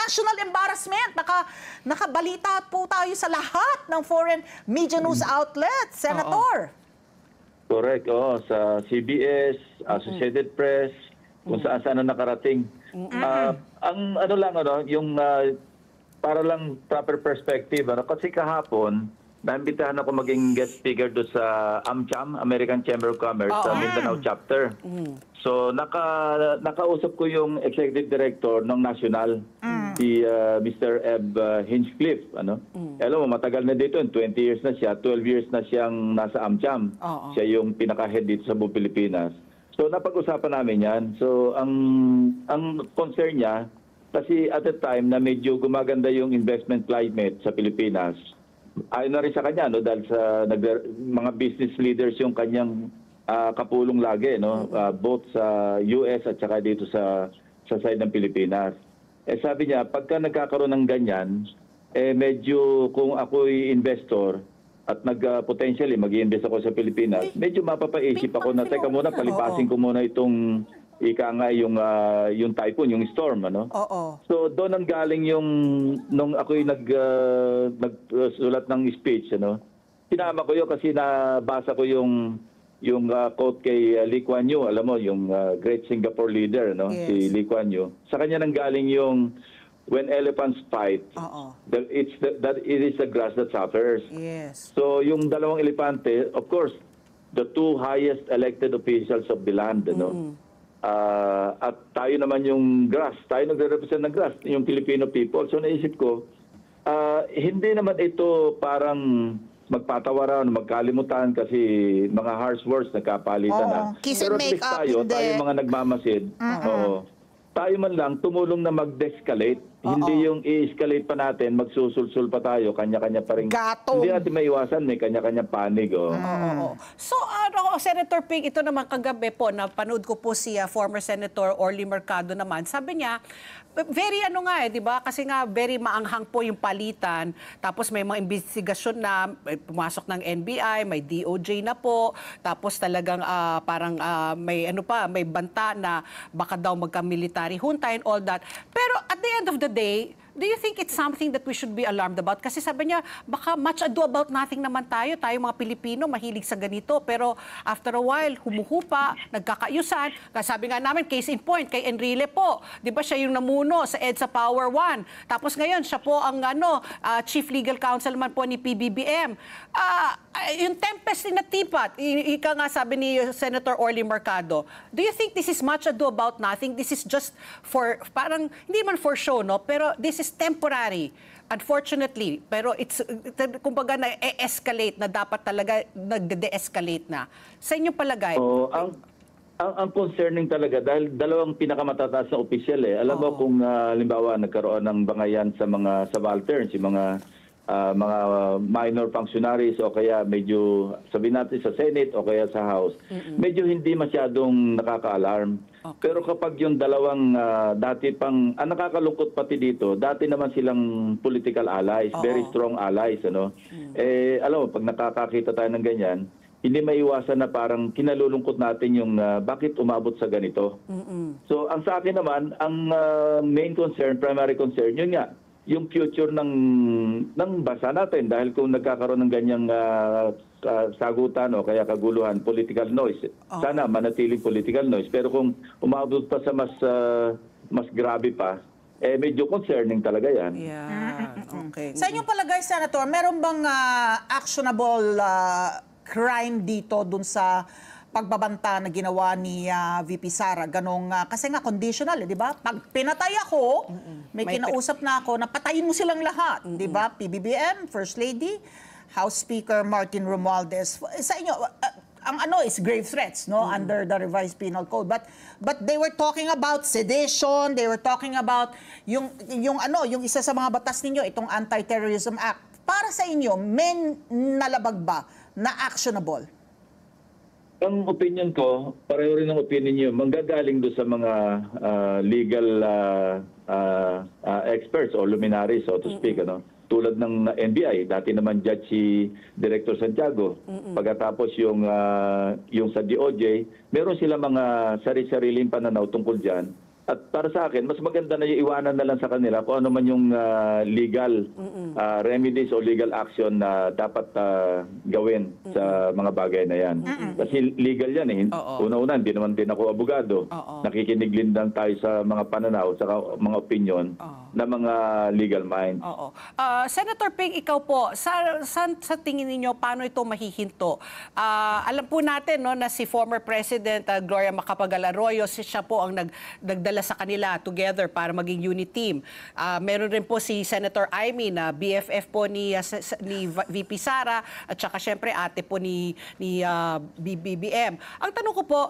national embarrassment. Nakabalita po tayo sa lahat ng foreign media news outlets, Senator. Correct, sa CBS, Associated Press, kung saan-saan na nakarating. Ang ano lang, yung para lang proper perspective, kasi kahapon, naimbitahan ako maging guest speaker doon sa AmCham, American Chamber of Commerce, sa Mindanao chapter. So, nakausap ko yung executive director ng national, si Mr. Eb Hinchcliffe. Alam mo, matagal na dito, 20 years na siya, 12 years na siyang nasa AmCham. Siya yung pinaka-head dito sa buong Pilipinas. So, napag-usapan namin yan. So, ang concern niya, kasi at the time na medyo gumaganda yung investment climate sa Pilipinas, ayon na rin sa kanya, dahil sa mga business leaders yung kanyang kapulong lagi, both sa US at saka dito sa side ng Pilipinas. Sabi niya, pagka nagkakaroon ng ganyan, medyo kung ako'y investor at potentially mag-i-invest ako sa Pilipinas, medyo mapapaisip ako na, teka muna, palipasin ko muna itong yung typhoon, yung storm, So doon ang galing yung nung ako'y nagsulat ng speech, Sinama ko yun kasi nabasa ko yung quote kay Lee Kuan Yew, alam mo, yung great Singapore leader, si Lee Kuan Yew. Sa kanya nang galing yung when elephants fight, it is the grass that suffers. Yes. So yung dalawang elepante, of course, the two highest elected officials of the land, at tayo naman yung grass, tayo nagre-represent ng grass, yung Filipino people. So naisip ko, hindi naman ito parang magpatawaran, magkalimutan kasi mga harsh words nagkapalitan na. Kiss Pero and at make least up, tayo mga nagmamasid, tayo man lang tumulong na mag-de-escalate. Hindi yung i-escalate pa natin, magsusulsul pa tayo, kanya-kanya pa rin. Gatong. Hindi natin maiwasan, may kanya-kanya panig. So, Senator Ping, ito naman kagabi po, napanood ko po si former Senator Orly Mercado naman. Sabi niya, very di ba? Kasi nga, very maanghang po yung palitan. Tapos may mga investigasyon na pumasok ng NBI, may DOJ na po. Tapos talagang parang may banta na baka daw magka-military junta and all that. Pero at the end of the day, do you think it's something that we should be alarmed about? Kasi sabi niya, baka much ado about nothing naman tayo. Tayo mga Pilipino, mahilig sa ganito. Pero after a while, humuhupa, nagkakayusan. Sabi nga namin, case in point, kay Enrile po. Di ba siya yung namuno sa EDSA Power 1? Tapos ngayon, siya po ang Chief Legal Counsel man po ni PBBM. Yung tempest in a teapot, ika nga sabi ni Senator Orly Mercado, do you think this is much ado about nothing? This is just for, parang, hindi man for show, pero this is temporary, unfortunately. Pero it's, kumbaga, na-escalate na dapat talaga nag-de-escalate na. Sa inyong palagay? Ang concerning talaga, dahil dalawang pinakamatatas na opisyal Alam mo kung halimbawa nagkaroon ng bangayan sa mga subalterns, yung mga minor functionaries o kaya medyo sabihin natin sa Senate o kaya sa House, medyo hindi masyadong nakaka-alarm. Pero kapag yung dalawang dati pang, nakakalungkot pati dito, dati naman silang political allies, very strong allies. Alam mo, pag nakakakita tayo ng ganyan, hindi maiwasan na parang kinalulungkot natin yung bakit umabot sa ganito. So ang sa akin naman, ang main concern, primary concern, yun nga, yung future ng bansa natin dahil kung nagkakaroon ng ganyang sagutan o kaya kaguluhan, political noise, sana manatiling political noise. Pero kung umabot pa sa mas grabe pa, medyo concerning talaga yan. Okay. Sa inyong palagay, Senator, meron bang actionable crime dito dun sa pagbabanta na ginawa ni VP Sara? Kasi nga conditional, di ba? Pag pinatay ako, may kinausap na ako na patayin mo silang lahat, di ba? PBBM, First Lady, House Speaker Martin Romualdez. Sa inyo, ang is grave threats, under the revised penal code. But they were talking about sedition, they were talking about yung isa sa mga batas ninyo, itong Anti-Terrorism Act. Para sa inyo, may nalabag ba na actionable? Ang opinion ko, pareho rin ang opinion niyo, manggagaling doon sa mga legal experts o luminaries, so to speak. Tulad ng NBI, dati naman judge si Director Santiago. Pagkatapos yung sa DOJ, meron sila mga sari-sariling pananaw tungkol dyan. At para sa akin, mas maganda na iwanan na lang sa kanila kung ano man yung legal remedies o legal action na dapat gawin sa mga bagay na yan. Kasi legal yan eh. Oo. Una-una, hindi naman din ako abogado. Oo. Nakikinig din lang tayo sa mga pananaw, sa mga opinion ng mga legal minds. Oo. Senator Ping, ikaw po, sa tingin ninyo, paano ito mahihinto? Alam po natin no, na si former President Gloria Macapagal-Arroyo, siya po ang nagdala sa kanila together para maging unit team. Meron rin po si Senator Amy na BFF po ni VP Sara at saka syempre ate po ni BBM. Ang tanong ko po,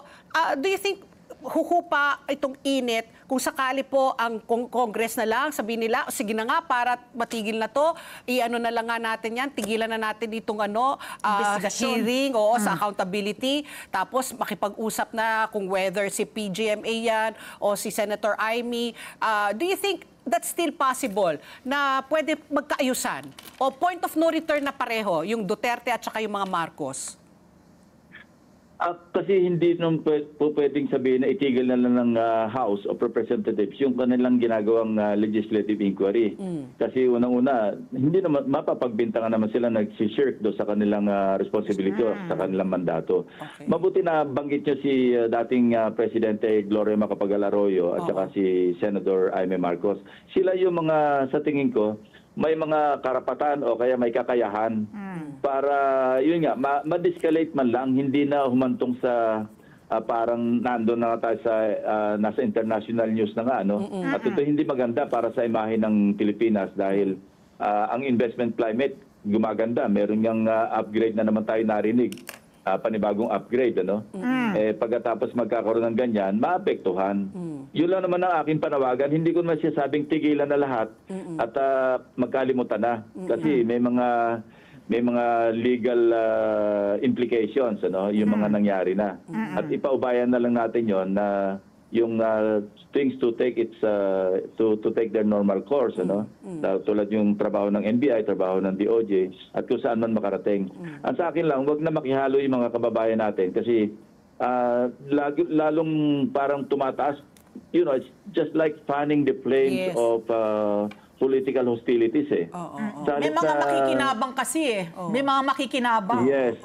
do you think huhupa itong init kung sakali po ang Congress na lang, sabihin nila, sige na nga para matigil na to, i-ano na lang nga natin yan, tigilan na natin itong hearing sa accountability, tapos makipag-usap na kung whether si PGMA yan o si Senator Amy. Do you think that's still possible na pwede magkaayusan? O point of no return na pareho, yung Duterte at saka yung mga Marcos? Kasi hindi naman po pwedeng sabihin na itigil na lang ng House of Representatives yung kanilang ginagawang legislative inquiry. Kasi unang-una, hindi naman mapapagbintangan naman sila nag-shirk do sa kanilang responsibility o sa kanilang mandato. Okay. Mabuti na banggit niyo si dating Presidente Gloria Macapagal-Arroyo at saka si Senator Jaime Marcos. Sila yung mga, sa tingin ko, may mga karapatan o kaya may kakayahan para yun nga ma-escalate man lang, hindi na humantong sa parang nandoon na tayo sa nasa international news na nga at ito hindi maganda para sa imahe ng Pilipinas dahil ang investment climate gumaganda, meron yang upgrade na naman tayo narinig, panibagong upgrade pagkatapos magkakaroon ng ganyan maapektuhan. Yun lang naman ang aking panawagan. Hindi ko naman sinasabing tigilan na lahat at magkalimutan na. Kasi may mga legal implications, yung mga nangyari na. At ipaubayan na lang natin yon na yung things to take to take their normal course, tulad yung trabaho ng NBI, trabaho ng DOJ, at kung saan man makarating. Ang sa akin lang, wag na makihalo yung mga kababayan natin kasi lalong parang tumataas. It's just like fanning the flames of political hostilities eh. May mga makikinabang kasi eh. May mga makikinabang. Yes.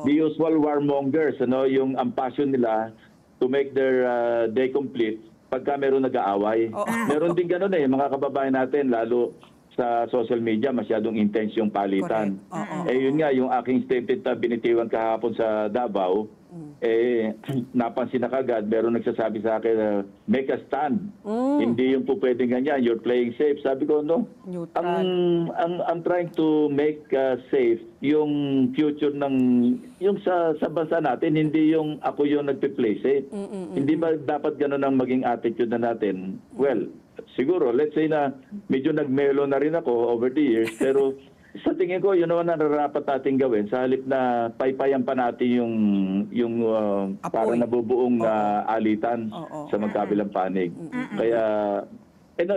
The usual warmongers, yung ang passion nila to make their day complete pagka meron nag-aaway. Meron din ganun eh, mga kababayan natin, lalo sa social media, masyadong intense yung palitan. Yun nga, yung aking statement na binitiwan kahapon sa Davao, napansin na kagad, meron nagsasabi sa akin, make a stand. Hindi yung po pwedeng ganyan, you're playing safe. Sabi ko, no. I'm trying to make safe yung future yung sa bansa natin, hindi yung ako yung nagpe-play safe. Hindi ba dapat ganun ang maging attitude na natin? Well, siguro, let's say na medyo nagmelo na rin ako over the years, pero sa tingin ko, yun naman ang nararapat natin gawin sa halip na paypayan pa natin yung parang nabubuong alitan sa magkabilang panig. Kaya,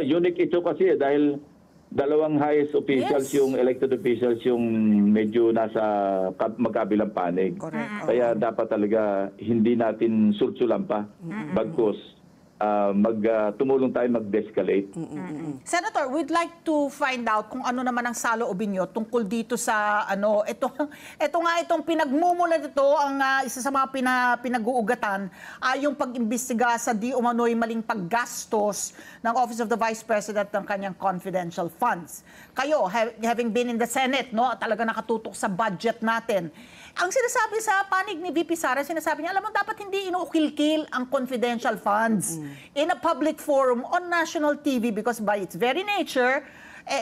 unique ito kasi dahil dalawang highest officials, yung elected officials, yung medyo nasa magkabilang panig. Kaya dapat talaga hindi natin sulsulan pa. Bagkus, tumulong tayo mag-de-escalate. Senator, we'd like to find out kung ano naman ang saloobin nyo tungkol dito sa itong pinagmumula dito, ang isa sa mga pinag-uugatan, yung pag-imbestiga sa di umano'y maling paggastos ng Office of the Vice President ng kanyang confidential funds. Kayo, having been in the Senate, talaga nakatutok sa budget natin. Ang sinasabi sa panig ni VP Sara, sinasabi niya, alam mo, dapat hindi inuukil-kil ang confidential funds in a public forum on national TV because by its very nature,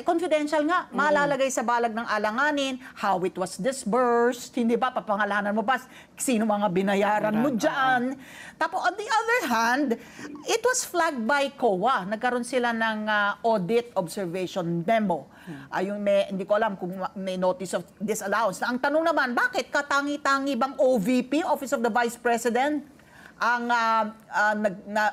confidential nga, malalagay sa balag ng alanganin, how it was disbursed, hindi ba, papangalanan mo ba, sino mga binayaran mo dyan. Tapos, on the other hand, it was flagged by COA. Nagkaroon sila ng audit observation memo. Hindi ko alam kung may notice of disallowance. Ang tanong naman, bakit katangi-tangi bang OVP, Office of the Vice President, ang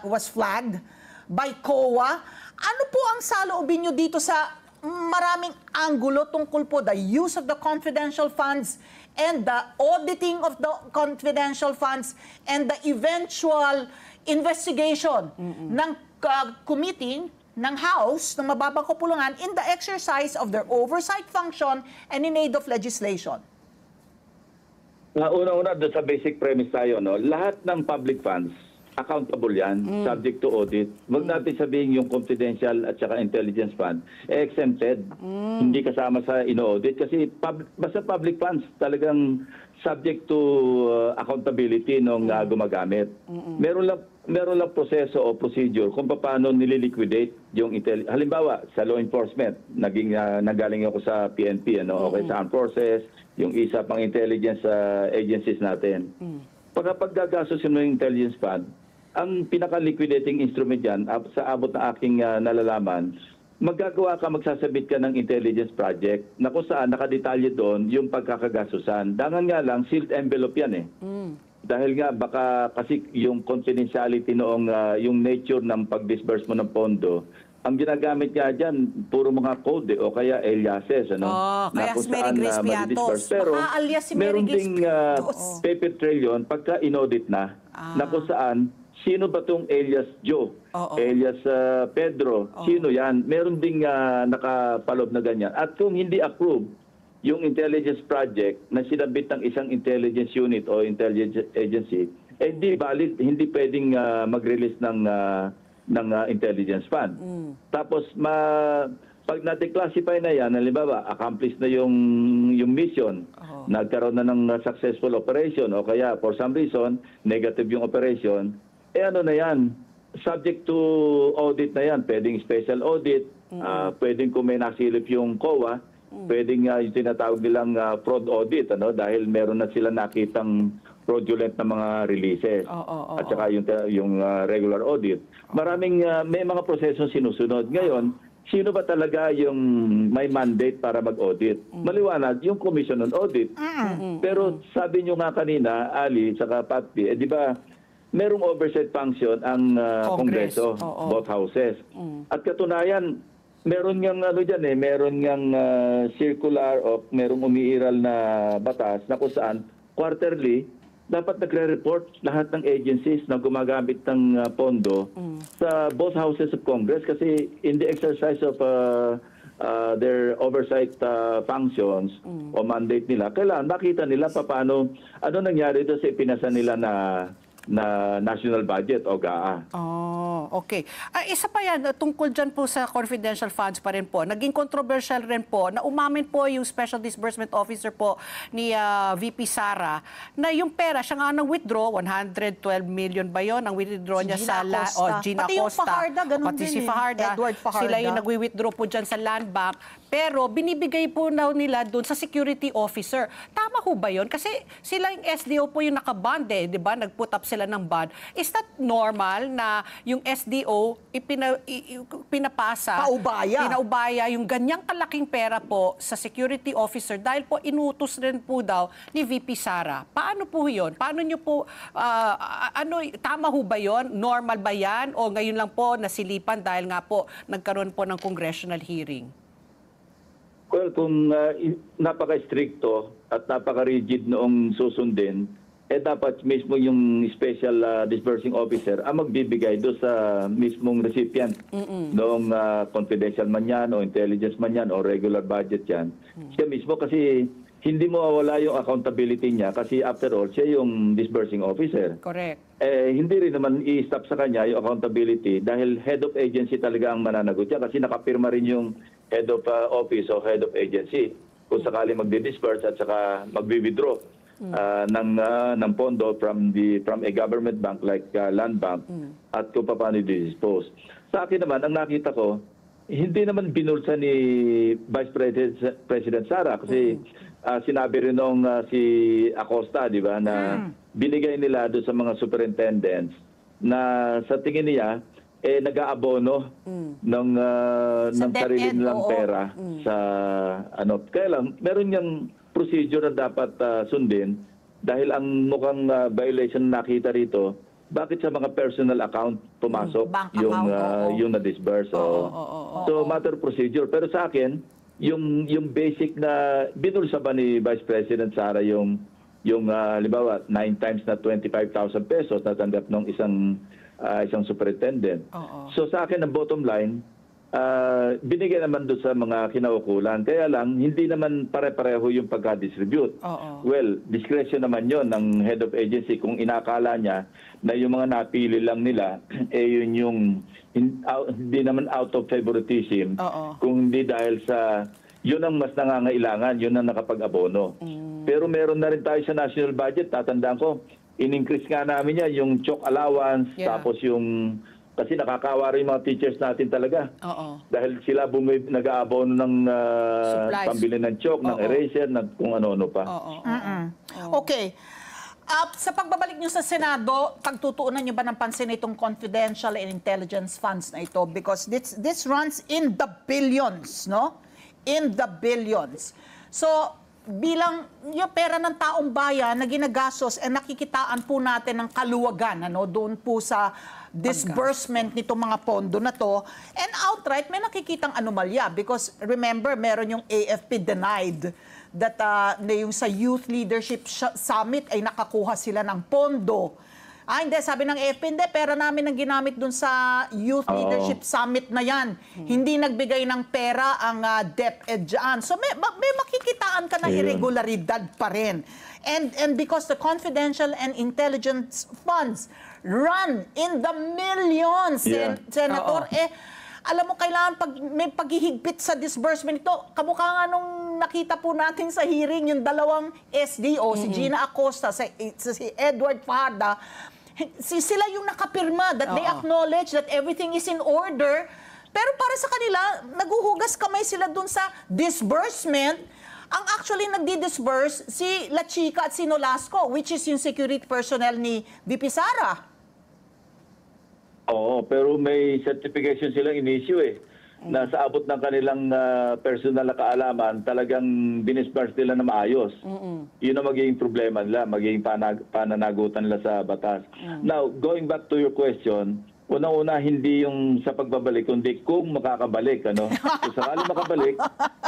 was flagged by COA? Ano po ang saloobin nyo dito sa maraming anggulo tungkol po the use of the confidential funds and the auditing of the confidential funds and the eventual investigation ng committee ng House ng mababang kapulungan in the exercise of their oversight function and in aid of legislation? Una-una doon sa basic premise tayo, no? Lahat ng public funds, accountable yan, subject to audit. Huwag natin sabihin yung confidential at saka intelligence fund, exempted. Hindi kasama sa ino-audit kasi basta public funds talagang subject to accountability nung gumagamit. Meron lang proseso o procedure kung paano nililiquidate yung halimbawa sa law enforcement, nagaling ako sa PNP, okay, sa armed forces, yung isa pang intelligence agencies natin. Pagkapag gagastos yung intelligence fund, ang pinaka-liquidating instrument yan, sa abot na aking nalalaman, magsasabit ka ng intelligence project na kung saan nakadetalye doon yung pagkakagastusan. Dangan nga lang, sealed envelope yan eh. Dahil nga baka kasi yung confidentiality noong yung nature ng pag-disburse mo ng pondo, ang ginagamit nga dyan, puro mga code o kaya aliases. Kaya si Mary Grace Piatos. Pero Baka alias si Mary meron Grace ding Piatos. paper trail yun pagka inaudit na kung saan, sino ba itong alias Joe? Alias Pedro? Sino yan? Meron ding nakapalob na ganyan. At kung hindi approve, yung intelligence project na sinabit ng isang intelligence unit o intelligence agency, hindi valid, hindi pwedeng mag-release ng intelligence fund. Tapos pag na-declassify na yan, halimbawa, accomplished na yung mission, nagkaroon na ng successful operation o kaya for some reason, negative yung operation, ano na yan, subject to audit na yan. Pwedeng special audit, pwedeng kung may nasilip yung COA, pwedeng yung tinatawag nilang fraud audit, dahil meron na sila nakitang fraudulent na mga releases. At saka yung regular audit. May mga prosesong sinusunod. Ngayon, sino ba talaga yung may mandate para mag-audit? Maliwanag, yung Commission on Audit. Pero sabi nyo nga kanina, Ali, saka Patpi, di ba, merong oversight function ang Kongreso, both houses. At katunayan, meron ngang meron ngang circular o merong umiiral na batas na kung saan quarterly dapat nagre-report lahat ng agencies na gumagamit ng pondo sa both houses of Congress kasi in the exercise of their oversight functions o mandate nila, kailangan makita nila paano, ano nangyari doon sa ipinasa nila na national budget o GAA. Okay. Isa pa yan, tungkol dyan po sa confidential funds pa rin po. Naging controversial rin po na umamin po yung Special Disbursement Officer po ni VP Sara na yung pera, siya nga nang-withdraw, 112 million ba yun? Ang withdraw niya sa Gina Pati yung Costa. Fajardo, ganun Pati din si Fajardo. Edward Fajardo. Sila yung nagwi-withdraw po dyan sa land bank. Pero binibigay po nila doon sa security officer. Tama ho ba yun? Kasi sila yung SDO po yung nakabond di ba? Nag-put up sila ng bond. Is that normal na yung SDO pinapasa, pinaubaya yung ganyang kalaking pera po sa security officer dahil po inutos rin po daw ni VP Sara? Paano po yun? Paano nyo po, tama ho ba yun? Normal ba yan? O ngayon lang po nasilipan dahil nga po nagkaroon po ng congressional hearing? Well, kung napaka-stricto at napaka-rigid noong susundin, dapat mismo yung special disbursing officer ang magbibigay doon sa mismong recipient noong confidential man yan o intelligence man yan o regular budget yan. Siya mismo kasi hindi mo mawala yung accountability niya kasi after all, siya yung disbursing officer. Correct. Hindi rin naman i-stop sa kanya yung accountability dahil head of agency talaga ang mananagot niya kasi nakapirma rin yung head of office o head of agency kung sakali magdi-disburse at saka magbi-withdraw ng pondo from a government bank like land bank at kung paano i-dispose. Sa akin naman, ang nakita ko, hindi naman binulsa ni Vice President Sara kasi sinabi rin nung si Acosta, di ba, na binigay nila doon sa mga superintendents na sa tingin niya nag-aabono ng sarili nilang pera sa kaya lang meron yang procedure na dapat sundin dahil ang mukhang violation na nakita rito, bakit sa mga personal account pumasok yung na-disburse. So matter of procedure. Pero sa akin, yung basic na binulsa ba ni Vice President Sara yung halimbawa 9 times na 25,000 pesos na tanggap ng isang isang superintendent. Oo. So sa akin, ang bottom line, binigay naman doon sa mga kinaukulan. Kaya lang, hindi naman pare-pareho yung pagka-distribute. Oo. Well, discretion naman yon ng head of agency kung inakala niya na yung mga napili lang nila, yun yung hindi naman out of favoritism, Oo. kung hindi dahil sa yun ang mas nangangailangan, yun ang nakapag-abono. Pero meron na rin tayo sa national budget, tatandaan ko, in-increase nga namin yan, yung chalk allowance, Yeah. tapos yung kasi nakakawa rin yung mga teachers natin talaga. Oo. Dahil sila nag-aabono ng Supplies. pambili ng chalk, ng Oo. eraser, ng kung ano-ano pa. Oo. Okay. Sa pagbabalik nyo sa Senado, pagtutuunan nyo ba ng pansin itong confidential and intelligence funds na ito? Because this runs in the billions, no? In the billions. So, bilang yung pera ng taong bayan na ginagastos, nakikitaan po natin ng kaluwagan, ano, doon po sa disbursement nitong mga pondo na to. And outright, may nakikitang anomalya. Because remember, meron yung AFP denied that na yung sa Youth Leadership Summit ay nakakuha sila ng pondo. Hindi, sabi ng AFP, hindi, pera namin ang ginamit dun sa Youth Oo. Leadership Summit na yan. Hindi nagbigay ng pera ang DepEd dyan. So may makikitaan ka na Ayun. irregularidad pa rin. And because the confidential and intelligence funds run in the millions, Yeah. Senator, Oo. alam mo, kailangan may paghihigpit sa disbursement ito. Kamukha nga nung nakita po natin sa hearing, yung dalawang SDO, si Gina Acosta, si Edward Farda, sila yung nakapirma that they Oo. acknowledge that everything is in order. Pero para sa kanila, naguhugas kamay sila dun sa disbursement. Ang actually nagdi-disburse si La Chica at si Nolasco, which is yung security personnel ni VP Sara. Oo, pero may certification silang in-issue na sa abot ng kanilang personal na kaalaman, talagang dinisburse nila na maayos. Yun ang magiging problema nila, magiging pananagutan nila sa batas. Now, going back to your question, unang-una, hindi yung sa pagbabalik, kundi kung makakabalik. Ano? Kung sakali makabalik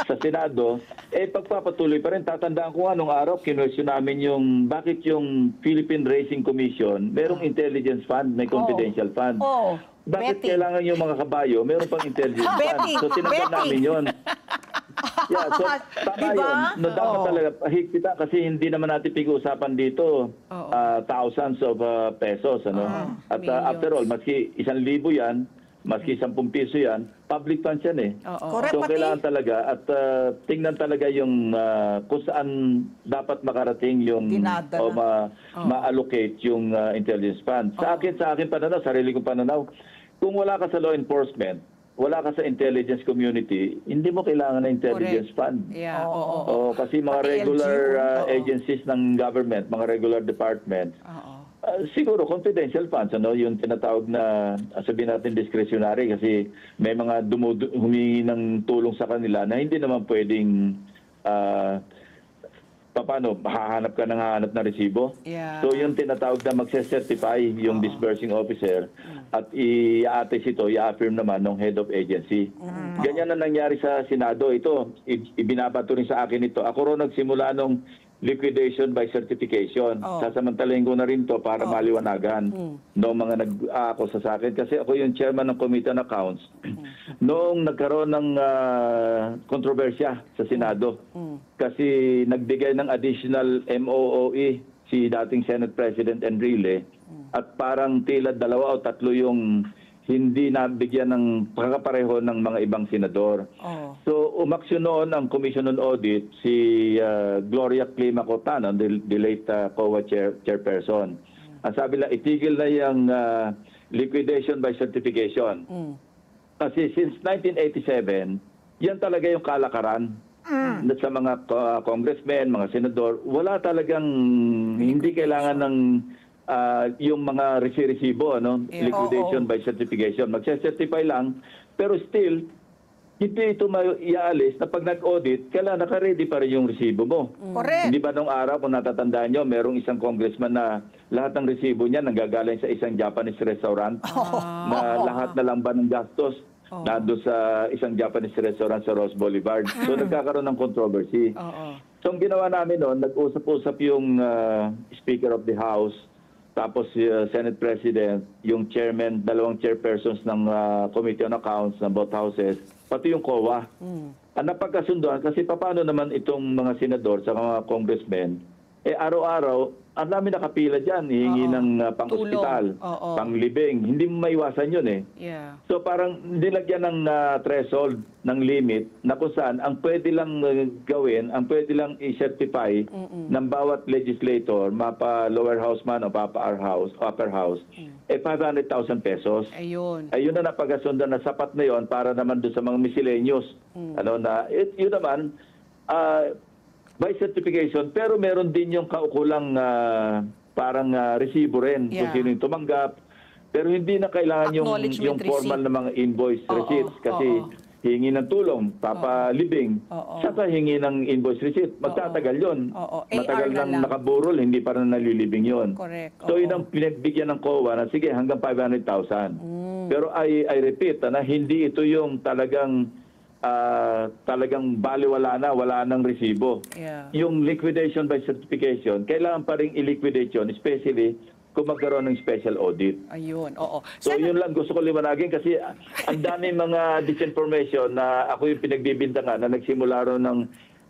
sa Senado, pagpapatuloy pa rin. Tatandaan ko nga nung araw, kinwestiyon namin yung bakit yung Philippine Racing Commission, merong intelligence fund, may confidential fund. Oh. Bakit Betting. kailangan yung mga kabayo, meron pang intelligence fund? Betting. So tinanggap Betting. namin yun. Yeah, so tama Diba? yun. No, dapat talaga higpitan kasi hindi naman natin pag-uusapan dito thousands of pesos. Ano? At millions. after all, maski 1,000 yan, maski 10 piso yan, public funds yan eh. Oo. Correct. So Pati- kailangan talaga at tingnan talaga yung kung saan dapat makarating yung Dinadala. o ma-allocate yung intelligence fund. Sa akin pananaw, sarili kong pananaw, kung wala ka sa law enforcement, wala ka sa intelligence community, hindi mo kailangan ng intelligence fund. Yeah. Oo. Oo. Kasi mga Pati regular LGU, agencies ng government, mga regular departments, Oo. siguro confidential funds, ano, yung tinatawag na sabihin natin discretionary kasi may mga humingi ng tulong sa kanila na hindi naman pwedeng paano, hahanap ka ng hahanap na resibo. Yeah. So yung tinatawag na magse-certify yung disbursing officer at i-attest ito, i-affirm naman ng head of agency. Ganyan na nangyari sa Senado. Ito, ibinabato rin sa akin ito. Ako rin nagsimula nung liquidation by certification. Sasamantalahin ko na rin to para maliwanagan noong mga nag-aakusa sa akin. Kasi ako yung chairman ng Committee on Accounts. Noong nagkaroon ng kontrobersya sa Senado. Kasi nagbigay ng additional MOOE si dating Senate President Enrile at parang tila 2 o 3 yung hindi nabigyan ng pagkakapareho ng mga ibang senador. Oo. So umaksyon noon ang Commission on Audit si Gloria Climacotan, the late COA chairperson. Ang sabi nila, itigil na yung liquidation by certification. Kasi since 1987, yan talaga yung kalakaran sa mga congressmen, mga senador. Wala talagang, hindi kailangan ng yung mga resibo, ano? Yeah. Liquidation by certification. Magse-certify lang, pero still, hindi ito iaalis na pag nag-audit, kailangan naka-ready pa rin yung resibo mo. Correct. Hindi ba nung araw, kung natatandaan nyo, merong isang congressman na lahat ng resibo niya nanggagaling sa isang Japanese restaurant na lahat na lang ba ng gastos nandun sa isang Japanese restaurant sa Ross Boulevard. So nagkakaroon ng controversy. Oo. So ang ginawa namin noon, nag-usap-usap yung Speaker of the House, tapos si Senate President, yung chairman, dalawang chairpersons ng Committee on Accounts ng both houses, pati yung COA. Ang napagkasunduan, kasi paano naman itong mga senador sa mga congressmen, araw-araw, ang dami nakapila dyan, hihingi ng pang-hospital, Oo. pang-libing. Hindi mo maiwasan yun eh. Yeah. So parang nilagyan ng threshold, ng limit, na kung saan ang pwede lang gawin, ang pwede lang i-certify ng bawat legislator, mapa lower house man o upper house, 500,000 pesos. Ayun. Ayun na napagasundan na sapat na yon para naman doon sa mga miscellaneous. Yun naman, by certification, pero meron din yung kaukulang parang resibo rin kung Yeah. sino yung tumanggap. Pero hindi na kailangan yung Acknowledgement formal na mga invoice receipts kasi hingi ng tulong, papalibing, saka hingi ng invoice receipt. Magtatagal yun. Oo. Matagal AR na nang lang. nakaburol, hindi pa rin nalilibing yun. Correct. So yun ang pinagbigyan ng COA na sige hanggang 500,000. Pero I repeat, hindi ito yung talagang baliwala na, wala nang resibo. Yeah. Yung liquidation by certification, kailangan pa rin i-liquidate yun, especially kung magkaroon ng special audit. Ayun. Oo. So yun lang gusto ko liwanagin kasi ang dami mga disinformation na ako yung pinagbibintangan na nagsimula ron ng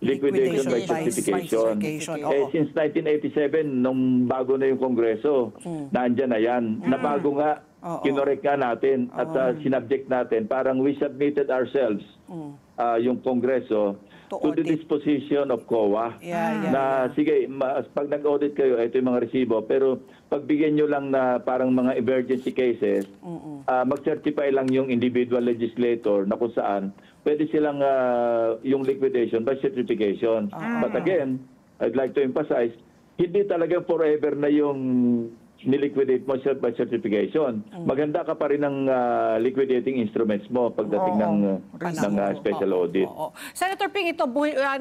liquidation by certification. Oo. Since 1987, nung bago na yung Kongreso, nandyan na yan. Nabago nga, kinorek nga natin at sinubject natin. Parang we submitted ourselves, yung Kongreso, to the disposition of COA. Na sige, pag nag-audit kayo, ito yung mga resibo, pero pagbigyan nyo lang na parang mga emergency cases, mag-certify lang yung individual legislator na kung saan pwede silang yung liquidation by certification. But again, I'd like to emphasize, hindi talaga forever na yung niliquidate mo by certification. Maganda ka pa rin ng liquidating instruments mo pagdating ng special audit. Senator Ping, ito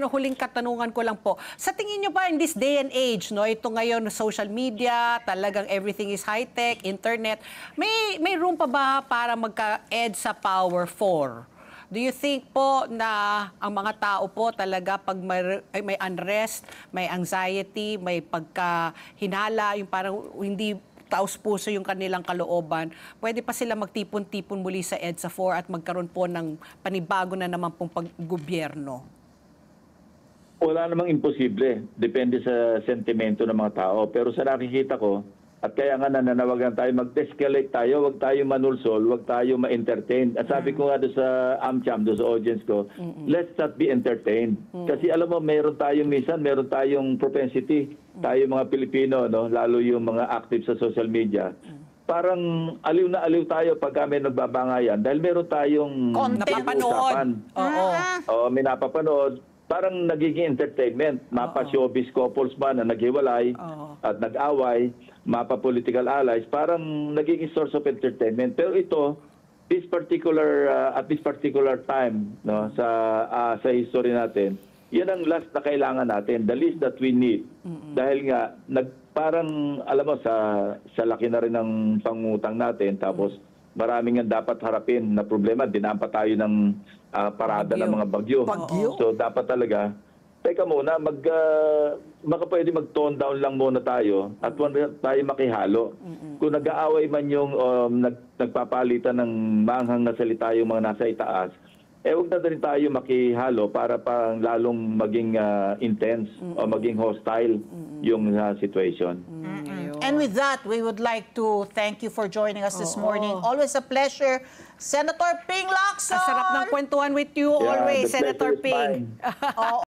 huling katanungan ko lang po. Sa tingin niyo ba in this day and age, no, ito ngayon social media, talagang everything is high-tech, internet, may room pa ba para magka-EDSA Power 4? Do you think po na ang mga tao po talaga pag may unrest, may anxiety, may pagkahinala, yung parang hindi taos-puso yung kanilang kalooban, pwede pa sila magtipon-tipon muli sa EDSA 4 at magkaroon po ng panibago na naman pong paggobyerno? Wala namang imposible. Depende sa sentimento ng mga tao. Pero sa nakikita ko, at kaya nga nananawagan tayo, mag-escalate tayo, wag tayo manulsol, wag tayo ma-entertain. At sabi ko nga doon sa AmCham, doon sa audience ko, let's not be entertained. Kasi alam mo, meron tayong propensity, tayo mga Pilipino, no? Lalo yung mga active sa social media. Parang aliw na aliw tayo pag kami nagbabangayan dahil meron tayong napapanood. May napapanood. Parang nagiging entertainment. Mapa-showbiz couples man na naghiwalay at nag-away, mapa-political allies, parang nagiging source of entertainment. Pero ito, at this particular time, no, sa history natin, yan ang last na kailangan natin, the least that we need. Dahil nga, parang, alam mo, sa laki na rin ng pangutang natin, tapos maraming nga dapat harapin na problema. Dinampa tayo ng parada ng mga bagyo. So dapat talaga, teka muna, pwede mag-tone down lang muna tayo at tayo makihalo. Kung nag-aaway man yung nagpapalitan ng maanghang na salita yung mga nasa itaas, huwag na rin tayo makihalo para pang lalong maging intense o maging hostile yung situation. And with that, we would like to thank you for joining us this morning. Always a pleasure. Senator Ping Lacson! Ang sarap ng kwentuhan with you always, the Senator pleasure is Ping. mine.